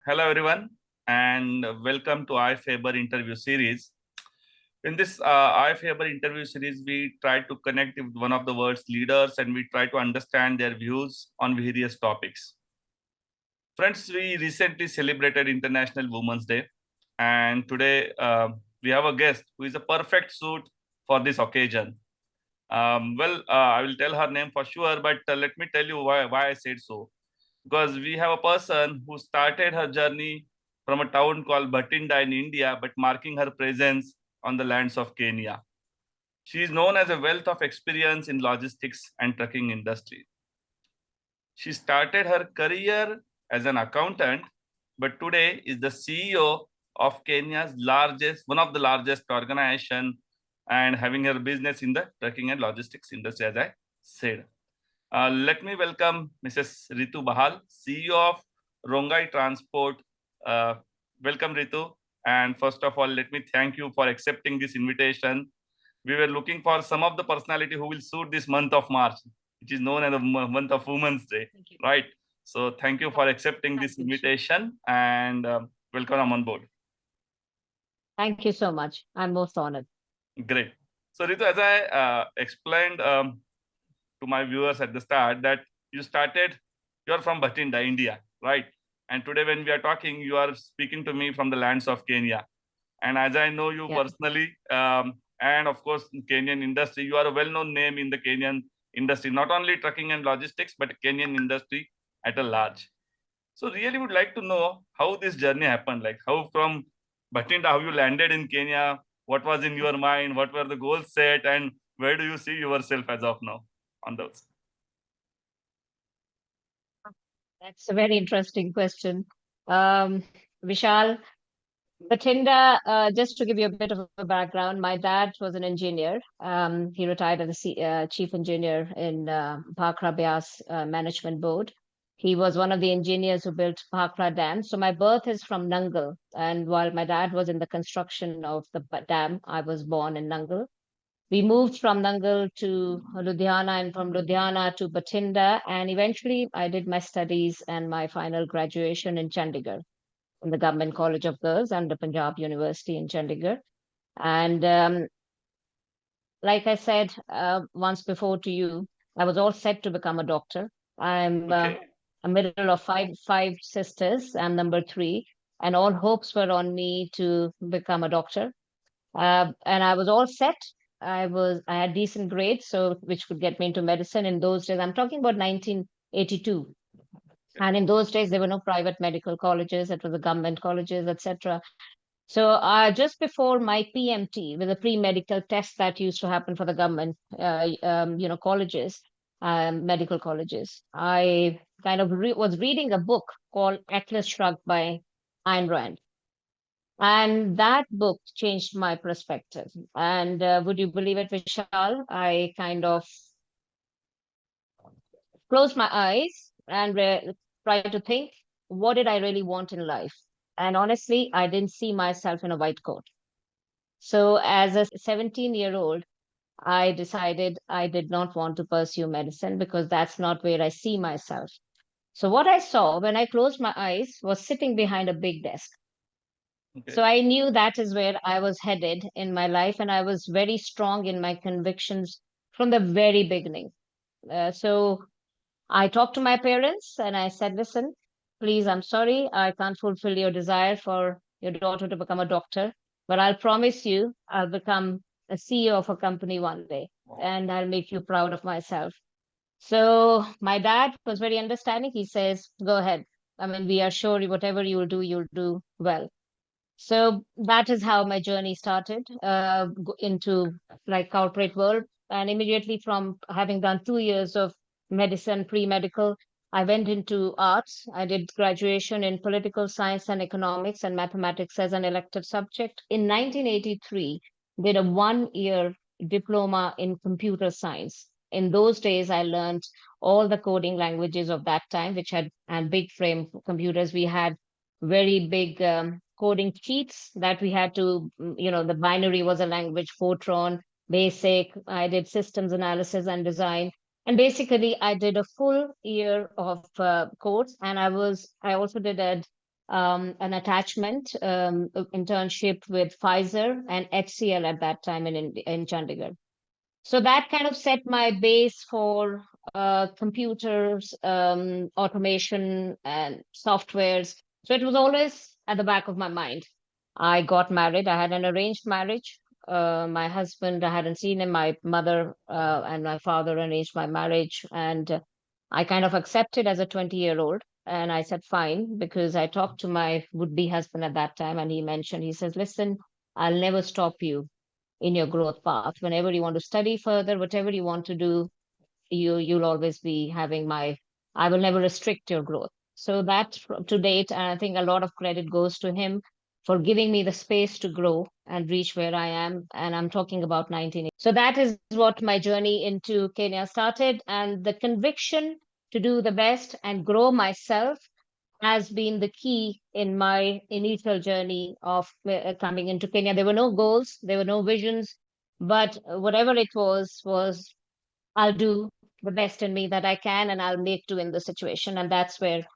Hello, everyone, and welcome to Faber interview series. In this Faber interview series, we try to connect with one of the world's leaders and we try to understand their views on various topics. Friends, we recently celebrated International Women's Day, and today we have a guest who is a perfect suit for this occasion. I will tell her name for sure, but let me tell you why I said so. Because we have a person who started her journey from a town called Bhatinda in India, but marking her presence on the lands of Kenya. She is known as a wealth of experience in logistics and trucking industry. She started her career as an accountant, but today is the CEO of Kenya's one of the largest organization, and having her business in the trucking and logistics industry, as I said. Let me welcome Mrs. Ritu Bahal, CEO of Rongai Transport. Welcome, Ritu. And first of all, let me thank you for accepting this invitation. We were looking for some of the personality who will suit this month of March, which is known as the month of Women's Day, right? So thank you for accepting this invitation and welcome on board. Thank you so much. I'm most honored. Great. So Ritu, as I explained to my viewers at the start, that you're from Bhatinda, India, right? And today when we are talking, you are speaking to me from the lands of Kenya. And as I know you personally, and of course, Kenyan industry, you are a well-known name in the Kenyan industry, not only trucking and logistics, but Kenyan industry at a large. So really would like to know how this journey happened, like how from Bhatinda, how you landed in Kenya, what was in your mind, what were the goals set, and where do you see yourself as of now on those? That's a very interesting question. Vishal, Bhatinda, just to give you a bit of a background, my dad was an engineer. He retired as a chief engineer in Bhakra Bias Management Board. He was one of the engineers who built Bhakra Dam. So my birth is from Nangal. And while my dad was in the construction of the dam, I was born in Nangal. We moved from Nangal to Ludhiana and from Ludhiana to Bhatinda. And eventually I did my studies and my final graduation in Chandigarh, in the Government College of Girls and the Punjab University in Chandigarh. And like I said once before to you, I was all set to become a doctor. I'm a middle of five sisters. I'm number three. And all hopes were on me to become a doctor. And I was all set. I had decent grades, so which could get me into medicine in those days. I'm talking about 1982. And in those days, there were no private medical colleges. It was the government colleges, etc. So just before my PMT, with a pre-medical test that used to happen for the government, colleges, medical colleges, I kind of was reading a book called Atlas Shrugged by Ayn Rand. And that book changed my perspective. And would you believe it, Vishal? I kind of closed my eyes and tried to think, what did I really want in life? And honestly, I didn't see myself in a white coat. So as a 17-year-old, I decided I did not want to pursue medicine because that's not where I see myself. So what I saw when I closed my eyes was sitting behind a big desk. So I knew that is where I was headed in my life, and I was very strong in my convictions from the very beginning. So I talked to my parents and I said, listen, please, I'm sorry, I can't fulfill your desire for your daughter to become a doctor, but I'll promise you I'll become a CEO of a company one day and I'll make you proud of myself. So my dad was very understanding. He says, go ahead. I mean, we are sure whatever you'll do well. So that is how my journey started into like corporate world. And immediately from having done 2 years of medicine, pre-medical, I went into arts. I did graduation in political science and economics and mathematics as an elective subject. In 1983, did a 1 year diploma in computer science. In those days, I learned all the coding languages of that time, which had and big frame computers. We had very big coding sheets that we had to, the binary was a language, Fortran, Basic. I did systems analysis and design. And basically, I did a full year of course, and I also did a an attachment internship with Pfizer and HCL at that time in Chandigarh. So that kind of set my base for computers, automation, and softwares. So it was always at the back of my mind. I got married. I had an arranged marriage. My husband, I hadn't seen him. My mother and my father arranged my marriage, and I kind of accepted as a 20-year-old. And I said, fine, because I talked to my would-be husband at that time, and he mentioned, he says, listen, I'll never stop you in your growth path. Whenever you want to study further, whatever you want to do, you'll always be having my, I will never restrict your growth. So that to date, and I think a lot of credit goes to him for giving me the space to grow and reach where I am. And I'm talking about 19. So that is what my journey into Kenya started. And the conviction to do the best and grow myself has been the key in my initial journey of coming into Kenya. There were no goals, there were no visions, but whatever it was I'll do the best in me that I can, and I'll make do in the situation. And that's where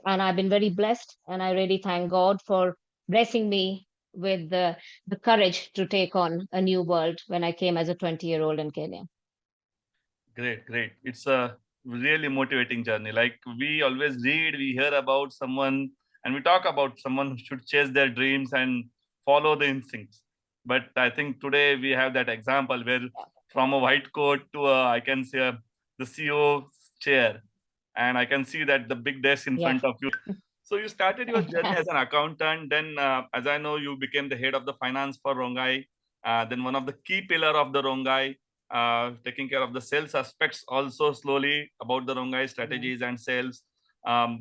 and I've been very blessed, and I really thank God for blessing me with the courage to take on a new world when I came as a 20-year-old in Kenya. Great, great. It's a really motivating journey. Like we always read, we hear about someone, and we talk about someone who should chase their dreams and follow the instincts. But I think today we have that example where from a white coat to I can say the CEO chair, and I can see that the big desk in Yeah. front of you. So you started your journey as an accountant. Then, as I know, you became the head of the finance for Rongai. Then one of the key pillar of the Rongai, taking care of the sales aspects also slowly about the Rongai strategies and sales.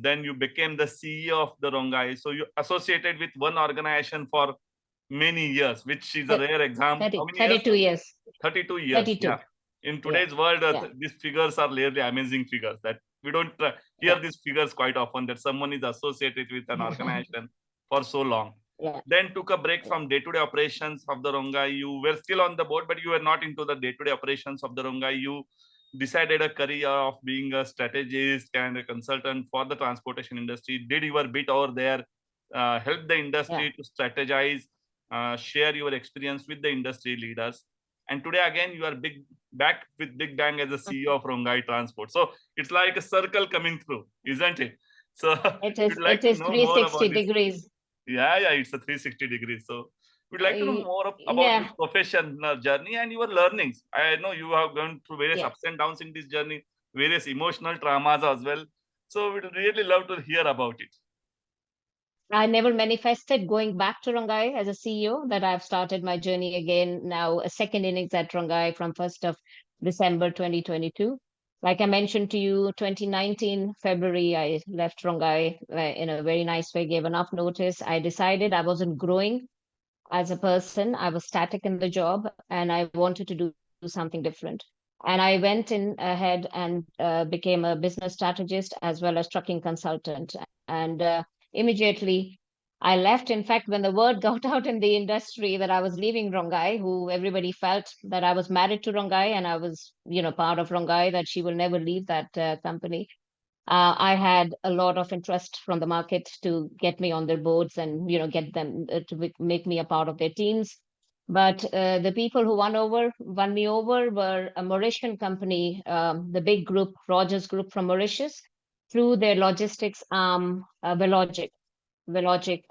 Then you became the CEO of the Rongai. So you associated with one organization for many years, which is a rare example. How many years? 32 years. 32 years. 32. Yeah. In Yeah. today's world, Yeah. these figures are really amazing figures that we don't hear Yeah. these figures quite often, that someone is associated with an organization for so long. Yeah. Then took a break from day-to-day operations of the Rongai. You were still on the board, but you were not into the day-to-day operations of the Rongai. You decided a career of being a strategist and a consultant for the transportation industry. Did your bit over there, help the Yeah. industry to strategize, share your experience with the industry leaders. And today again, you are back with Big Bang as the CEO of Rongai Transport. So it's like a circle coming through, isn't it? So we'd like It to is know more 360 about this. degrees. Yeah, it's a 360 degrees. So we'd like to know more about this Yeah. professional journey and your learnings. I know you have gone through various Yeah. ups and downs in this journey, various emotional traumas as well. So we'd really love to hear about it. I never manifested going back to Rongai as a CEO, that I've started my journey again now, a second innings at Rongai from 1st of December 2022. Like I mentioned to you, 2019 February, I left Rongai in a very nice way, gave enough notice. I decided I wasn't growing as a person. I was static in the job, and I wanted to do something different. And I went in ahead and became a business strategist as well as trucking consultant. And immediately I left. In fact, when the word got out in the industry that I was leaving Rongai, who everybody felt that I was married to Rongai and I was, part of Rongai, that she will never leave that company. I had a lot of interest from the market to get me on their boards and get them to make me a part of their teams. But the people who won me over were a Mauritian company, the big group, Rogers Group from Mauritius, through their logistics arm, Velogic. Velogic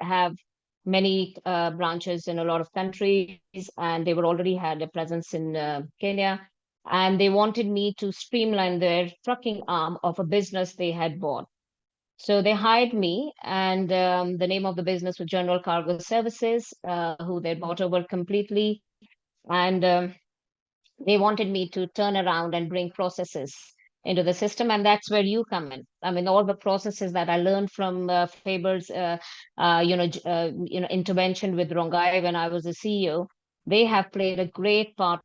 have many branches in a lot of countries, and they were already had a presence in Kenya, and they wanted me to streamline their trucking arm of a business they had bought. So they hired me, and the name of the business was General Cargo Services, who they bought over completely. And they wanted me to turn around and bring processes into the system, and that's where you come in. I mean, all the processes that I learned from Faber's intervention with Rongai when I was a CEO, they have played a great part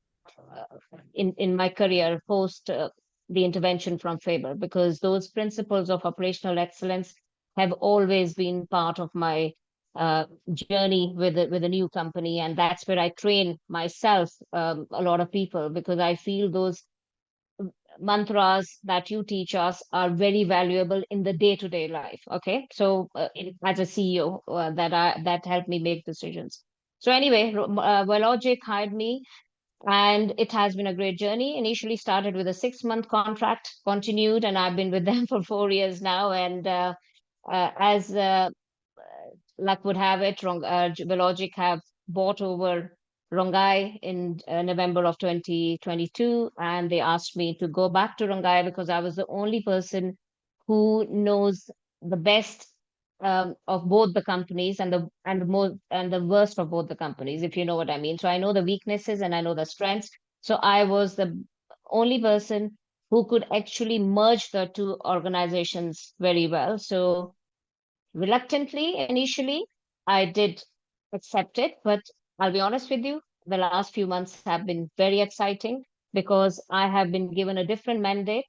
in my career post the intervention from Faber, because those principles of operational excellence have always been part of my journey with a new company, and that's where I train myself, a lot of people, because I feel those mantras that you teach us are very valuable in the day-to-day life. Okay, so as a CEO, that helped me make decisions. So anyway, Velogic hired me, and it has been a great journey. Initially started with a 6-month contract, continued, and I've been with them for 4 years now. And as luck would have it, Velogic have bought over Rongai in November of 2022, and they asked me to go back to Rongai because I was the only person who knows the best of both the companies, and the worst of both the companies, if you know what I mean. So I know the weaknesses and I know the strengths. So I was the only person who could actually merge the two organizations very well. So reluctantly, initially, I did accept it, but I'll be honest with you, the last few months have been very exciting because I have been given a different mandate.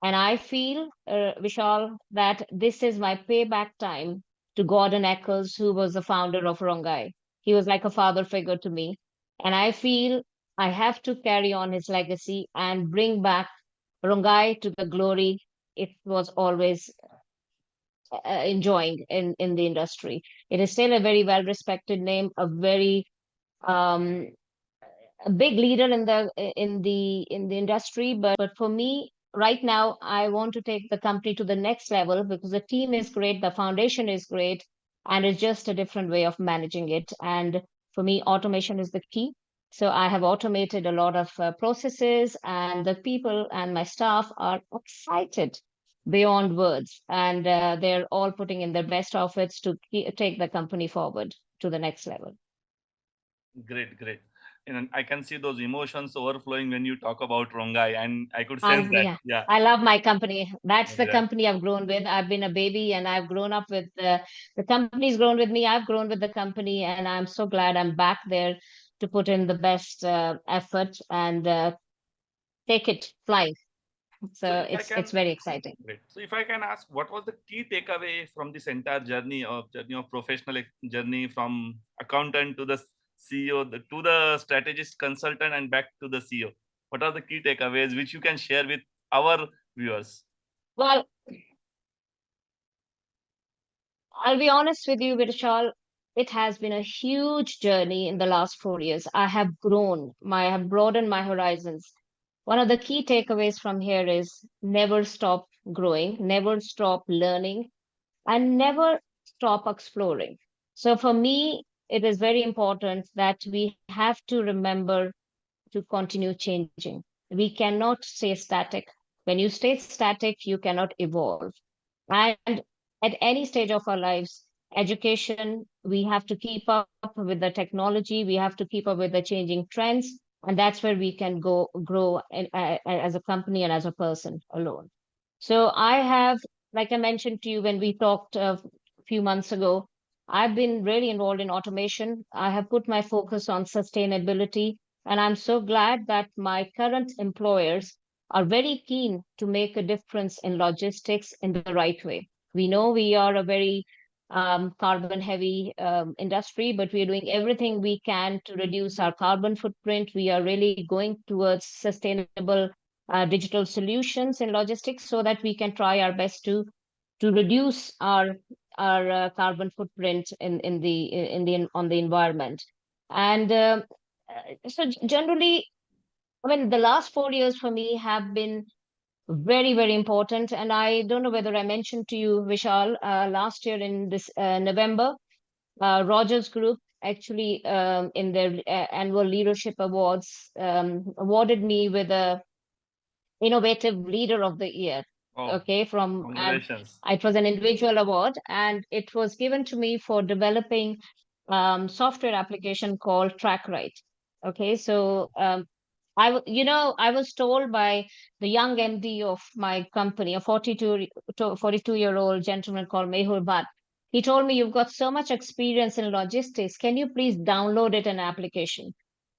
And I feel, Vishal, that this is my payback time to Gordon Eccles, who was the founder of Rongai. He was like a father figure to me. And I feel I have to carry on his legacy and bring back Rongai to the glory it was always enjoying in the industry. It is still a very well respected name, um, a big leader in the industry. But for me, right now, I want to take the company to the next level because the team is great, the foundation is great, and it's just a different way of managing it. And for me, automation is the key. So I have automated a lot of processes, and the people and my staff are excited beyond words, and they're all putting in their best efforts to take the company forward to the next level. Great, great. And I can see those emotions overflowing when you talk about Rongai, and I could sense that. Yeah, Yeah, I love my company. That's the right. company I've grown with. I've been a baby and I've grown up with the company's grown with me. I've grown with the company, and I'm so glad I'm back there to put in the best effort and take it flying. So So if I it's can, very exciting. great. So if I can ask, what was the key takeaway from this entire journey of professional journey from accountant to the CEO, to the strategist consultant, and back to the CEO? What are the key takeaways which you can share with our viewers? Well, I'll be honest with you, Vishal. It has been a huge journey in the last 4 years. I have broadened my horizons. One of the key takeaways from here is never stop growing, never stop learning, and never stop exploring. So for me, it is very important that we have to remember to continue changing. We cannot stay static. When you stay static, you cannot evolve. And at any stage of our lives, education, we have to keep up with the technology, we have to keep up with the changing trends. And that's where we can grow as a company and as a person alone. So I have, like I mentioned to you when we talked a few months ago, I've been really involved in automation. I have put my focus on sustainability, and I'm so glad that my current employers are very keen to make a difference in logistics in the right way. We know we are a very carbon heavy industry, but we are doing everything we can to reduce our carbon footprint. We are really going towards sustainable digital solutions in logistics so that we can try our best to reduce our carbon footprint in the on the environment. And so generally, I mean, the last 4 years for me have been very, very important. And I don't know whether I mentioned to you, Vishal, last year in this November, Rogers Group actually in their annual leadership awards awarded me with a innovative leader of the year. Oh, Okay, from and congratulations. it was an individual award, and it was given to me for developing software application called TrackRight. Okay, so I was told by the young MD of my company, a 42-year-old gentleman called Mehul Bhatt. He told me, "You've got so much experience in logistics. Can you please download it an application?"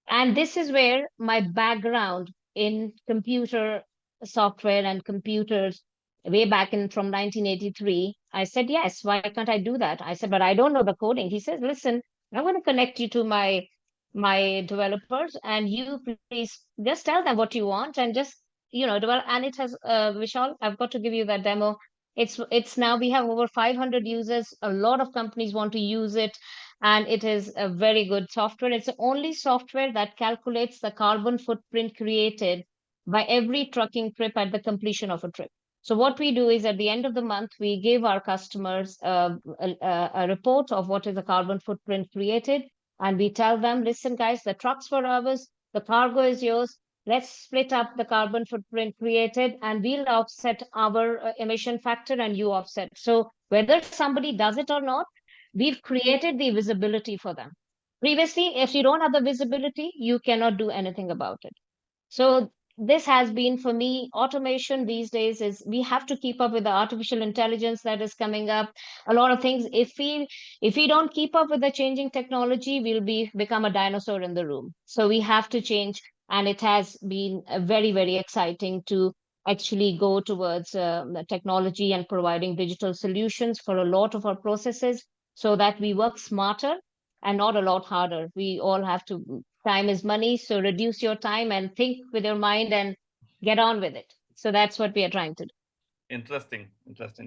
And this is where my background in computer software and computers way back in from 1983, I said, yes, why can't I do that? I said, but I don't know the coding. He says, listen, I'm going to connect you to my developers, and you please just tell them what you want and just developed, and it has, Vishal, I've got to give you that demo. It's now we have over 500 users. A lot of companies want to use it, and it is a very good software. It's the only software that calculates the carbon footprint created by every trucking trip at the completion of a trip. So what we do is at the end of the month, we give our customers a report of what is the carbon footprint created, and we tell them, listen, guys, the trucks were ours, the cargo is yours. Let's split up the carbon footprint created, and we'll offset our emission factor, and you offset. So whether somebody does it or not, we've created the visibility for them. Previously, if you don't have the visibility, you cannot do anything about it. So this has been for me automation these days is we have to keep up with the artificial intelligence that is coming up. A lot of things, if we don't keep up with the changing technology, we'll become a dinosaur in the room. So we have to change, and it has been very, very exciting to actually go towards the technology and providing digital solutions for a lot of our processes so that we work smarter and not a lot harder. We all have to, time is money, so reduce your time and think with your mind and get on with it. So that's what we are trying to do. Interesting,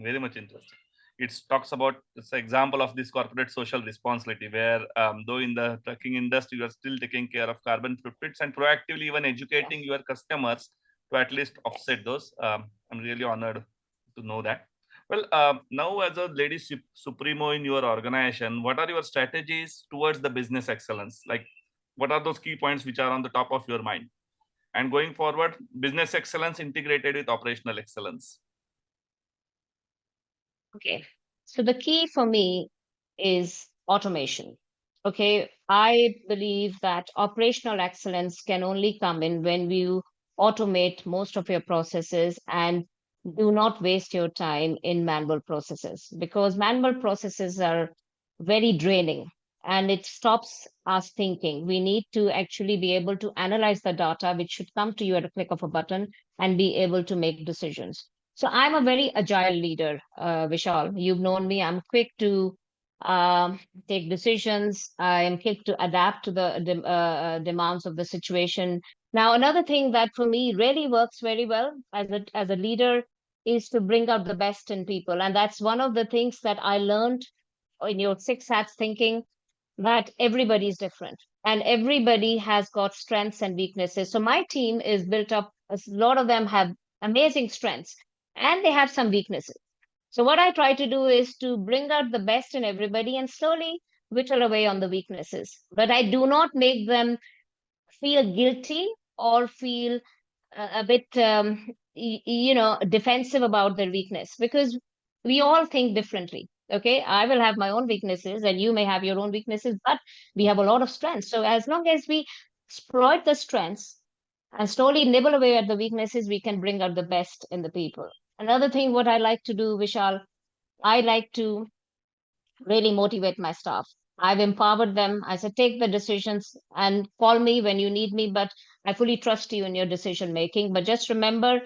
very much interesting. It talks about this example of this corporate social responsibility, where though in the trucking industry you are still taking care of carbon footprints and proactively even Yeah. educating your customers to at least offset those. I'm really honored to know that. Well, now as a lady supremo in your organization, what are your strategies towards the business excellence? Like, what are those key points which are on the top of your mind? And going forward, business excellence integrated with operational excellence. Okay. So the key for me is automation. Okay. I believe that operational excellence can only come in when you automate most of your processes and do not waste your time in manual processes, because manual processes are very draining and it stops us thinking. We need to actually be able to analyze the data, which should come to you at a click of a button, and be able to make decisions. So I'm a very agile leader, Vishal. You've known me. I'm quick to take decisions. I am quick to adapt to the demands of the situation. Now, another thing that for me really works very well as a leader is to bring out the best in people, and that's one of the things that I learned in your six hats thinking, that everybody is different and everybody has got strengths and weaknesses. So my team is built up, a lot of them have amazing strengths and they have some weaknesses. So what I try to do is to bring out the best in everybody and slowly whittle away on the weaknesses. But I do not make them feel guilty or feel a bit defensive about their weakness, because we all think differently. Okay, I will have my own weaknesses and you may have your own weaknesses, but we have a lot of strengths. So as long as we exploit the strengths and slowly nibble away at the weaknesses, we can bring out the best in the people. Another thing what I like to do, Vishal, I like to really motivate my staff. I've empowered them. I said, take the decisions and call me when you need me, but I fully trust you in your decision making. But just remember,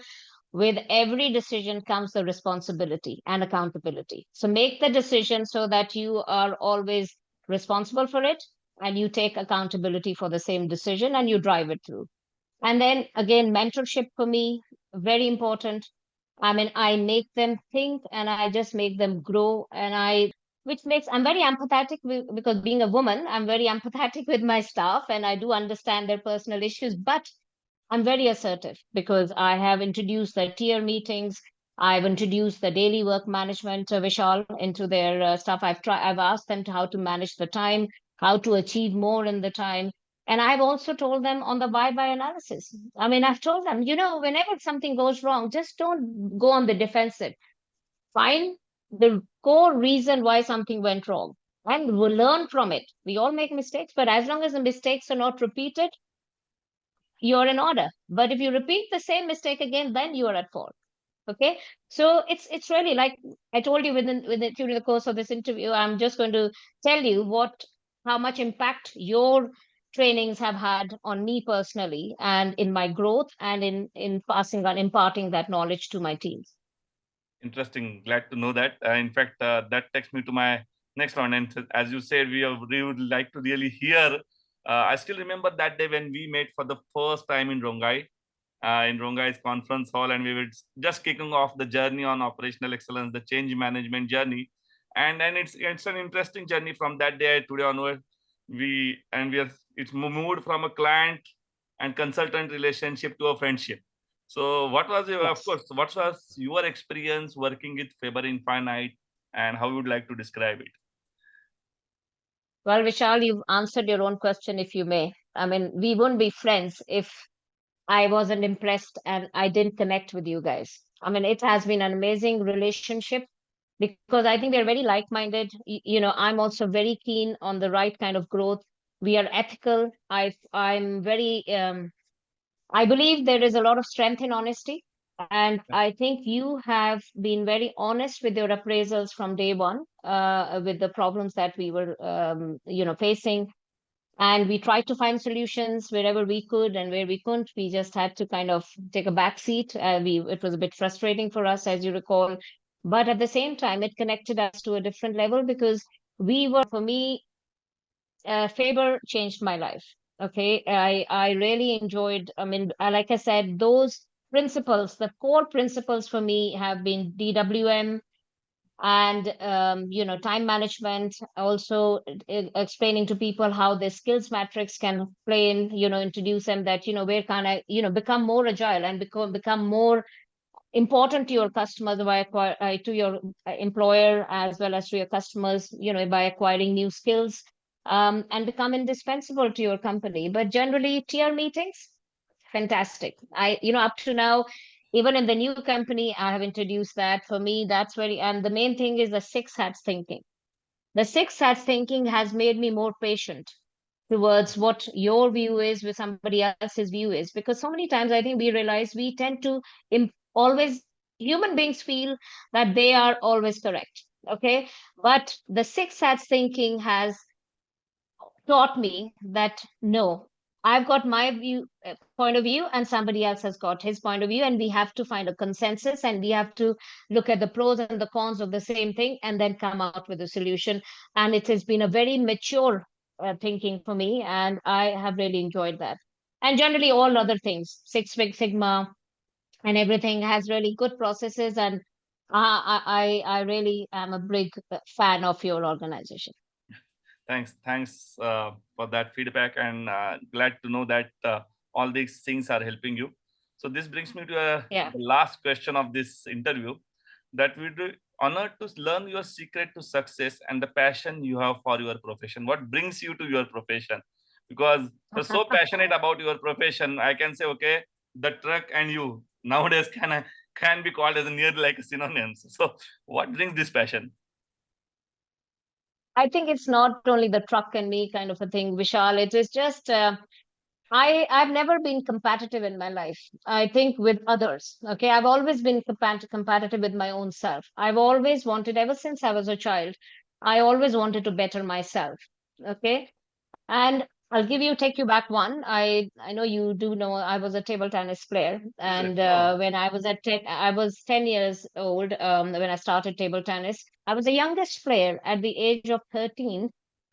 with every decision comes the responsibility and accountability. So make the decision so that you are always responsible for it and you take accountability for the same decision and you drive it through. And then again, mentorship for me, very important. I mean, I make them think and I just make them grow. Which makes, I'm very empathetic because being a woman, I'm very empathetic with my staff and I do understand their personal issues, but I'm very assertive because I have introduced the tier meetings. I've introduced the daily work management, Vishal, into their stuff. I've asked them to how to manage the time, how to achieve more in the time. And I've also told them on the bye-bye analysis. I mean, I've told them, whenever something goes wrong, just don't go on the defensive. Find the core reason why something went wrong and we'll learn from it. We all make mistakes, but as long as the mistakes are not repeated, you're in order. But if you repeat the same mistake again, then you are at fault. Okay. So it's really like I told you within during the course of this interview, I'm just going to tell you how much impact your trainings have had on me personally and in my growth and in passing on imparting that knowledge to my teams. Interesting. Glad to know that. In fact, that takes me to my next round. And as you said, we would like to really hear. I still remember that day when we met for the first time in Rongai. in Rongai's conference hall, and we were just kicking off the journey on operational excellence, the change management journey, and it's an interesting journey from that day today onward. We are it's moved from a client and consultant relationship to a friendship. So, what was your, of Yes. course, what was your experience working with Faber Infinite, and how you would like to describe it? Well, Vishal, you've answered your own question, if you may. I mean, we wouldn't be friends if I wasn't impressed and I didn't connect with you guys. I mean, it has been an amazing relationship because I think we're very like-minded. I'm also very keen on the right kind of growth. We are ethical. I'm very I believe there is a lot of strength in honesty. And I think you have been very honest with your appraisals from day one, with the problems that we were, facing. And we tried to find solutions wherever we could, and where we couldn't, we just had to kind of take a back seat. It was a bit frustrating for us, as you recall. But at the same time, it connected us to a different level because for me, Faber changed my life. Okay, I really enjoyed. I mean, like I said, those principles, the core principles for me have been DWM and time management. Also, explaining to people how the skills matrix can play in. Introduce them that where can I become more agile and become more important to your customers to your employer as well as to your customers, by acquiring new skills, and become indispensable to your company. But generally, tier meetings, fantastic. Up to now, even in the new company, I have introduced that. For me, that's very, and the main thing is the six hats thinking. The six hats thinking has made me more patient towards what your view is with somebody else's view is, because so many times I think we realize we tend to always, human beings feel that they are always correct. Okay, but the six hats thinking has taught me that no, I've got my point of view, and somebody else has got his point of view, and we have to find a consensus, and we have to look at the pros and the cons of the same thing and then come out with a solution. And it has been a very mature thinking for me, and I have really enjoyed that. And generally, all other things, Sigma and everything has really good processes, and I really am a big fan of your organization. Thanks for that feedback, and glad to know that all these things are helping you. So this brings me to Yeah. the last question of this interview, that we do honored to learn your secret to success and the passion you have for your profession. What brings you to your profession? Because you're so passionate about your profession, I can say, okay, the truck and you nowadays can be called as a near like synonyms. So what brings this passion? I think it's not only the truck and me kind of a thing, Vishal. It is just I've never been competitive in my life. I think with others. Okay, I've always been competitive with my own self. I've always wanted, ever since I was a child, I always wanted to better myself. Okay, and I'll take you back one. I know you do know I was a table tennis player, and Exactly. Oh, when I was 10 years old when I started table tennis. I was the youngest player at the age of 13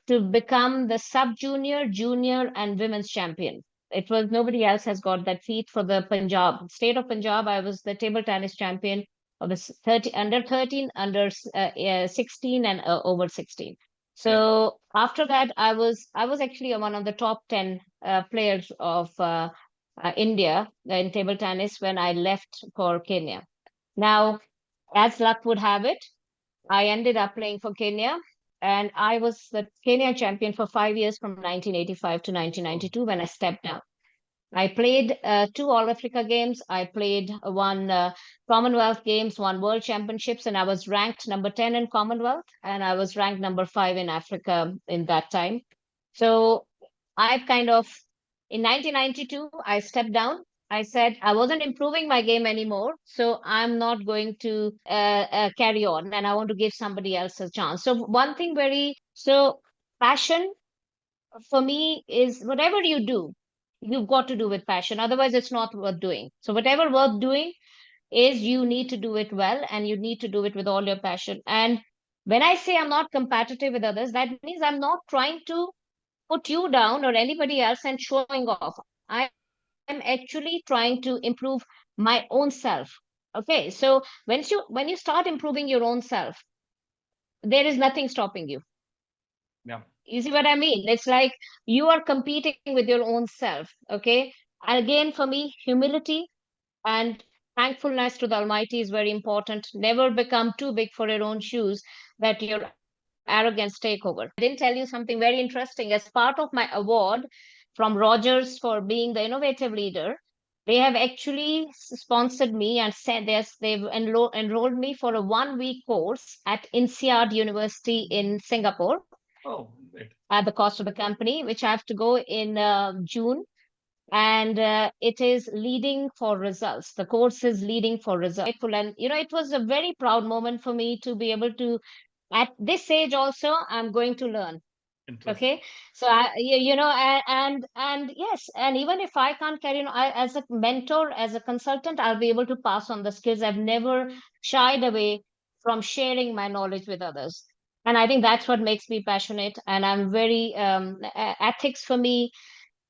to become the sub junior, junior, and women's champion. It was nobody else has got that feat for the Punjab state of Punjab. I was the table tennis champion of the 30 under 13, under 16, and over 16. yeah. So after that, I was actually one of the top 10 players of India in table tennis when I left for Kenya. Now, as luck would have it, I ended up playing for Kenya, and I was the Kenya champion for 5 years, from 1985 to Oh, 1992, when I stepped down. I played two All Africa games. I played one Commonwealth Games, one World Championships, and I was ranked number 10 in Commonwealth, and I was ranked number 5 in Africa in that time. So I've kind of, in 1992, I stepped down. I said I wasn't improving my game anymore, so I'm not going to carry on, and I want to give somebody else a chance. So one thing passion for me is whatever you do, you've got to do with passion. Otherwise, it's not worth doing. So, whatever worth doing is, you need to do it well, and you need to do it with all your passion. And when I say I'm not competitive with others, that means I'm not trying to put you down or anybody else and showing off. I'm actually trying to improve my own self. Okay, so when you start improving your own self, there is nothing stopping you. Yeah. You see what I mean? It's like you are competing with your own self. Okay. And again, for me, humility and thankfulness to the Almighty is very important. Never become too big for your own shoes that your arrogance take over. I didn't tell you something very interesting. As part of my award from Rogers for being the innovative leader, they have actually sponsored me and said this. They've enrolled me for a 1 week course at INSEAD University in Singapore Oh, great. at the cost of the company, which I have to go in June. And it is leading for results. The course is leading for results. And it was a very proud moment for me to be able to, at this age also, I'm going to learn. Interesting. Okay, so and yes, and even if I can't carry on, as a mentor, as a consultant, I'll be able to pass on the skills. I've never shied away from sharing my knowledge with others, and I think that's what makes me passionate. And I'm very ethics for me,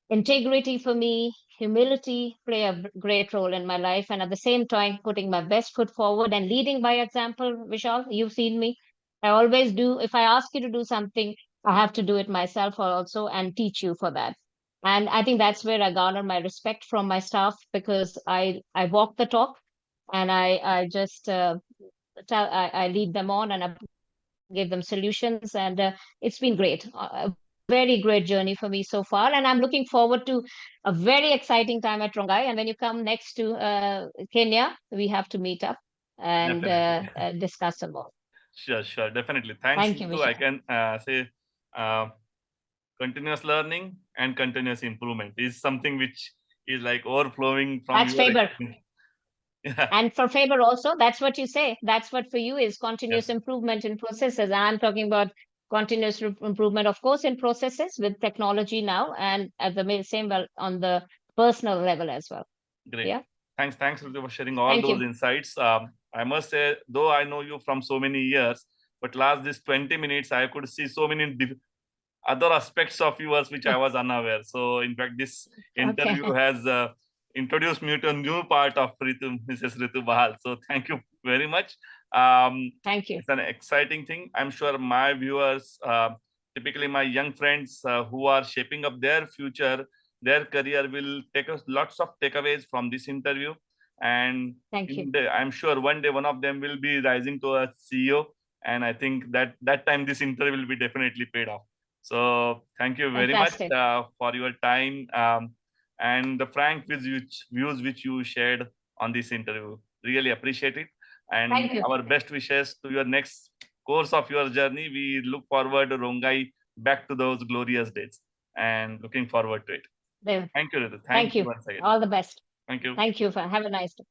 integrity for me, humility play a great role in my life, and at the same time putting my best foot forward and leading by example. Vishal, you've seen me, I always do. If I ask you to do something, I have to do it myself also and teach you for that. And I think that's where I garner my respect from my staff, because I walk the talk, and I just I lead them on, and I give them solutions, and it's been great. A very great journey for me so far, and I'm looking forward to a very exciting time at Rongai. And when you come next to Kenya, we have to meet up and Definitely. discuss some more. Sure, sure. Definitely. Thanks, Thank you, Ritu. I Vishal. can say uh, continuous learning and continuous improvement is something which is like overflowing from That's your Faber. experience. Yeah. And for Faber also, that's what you say. That's what for you is continuous Yes. improvement in processes. And I'm talking about continuous improvement, of course, in processes with technology now, and at the same well on the personal level as well. Great. Yeah. Thanks, Ritu, for sharing all Thank those you. insights. I must say, though I know you from so many years, but last this 20 minutes, I could see so many other aspects of yours which I was unaware. So, in fact, this Okay. interview has introduced me to a new part of Mrs. Ritu Bahal. So, thank you very much. Thank you. It's an exciting thing. I'm sure my viewers, typically my young friends who are shaping up their future, their career, will take us lots of takeaways from this interview. And Thank you. I'm sure one day one of them will be rising to a CEO. And I think that time this interview will be definitely paid off. So thank you very much Fantastic. for your time and the frank views which you shared on this interview. Really appreciate it. And Thank you. our best wishes to your next course of your journey. We look forward to Rongai back to those glorious days and looking forward to it. There. Thank you, Ritu. Thank Thank you you. once again. All the best. Thank you. Thank you. For have a nice day.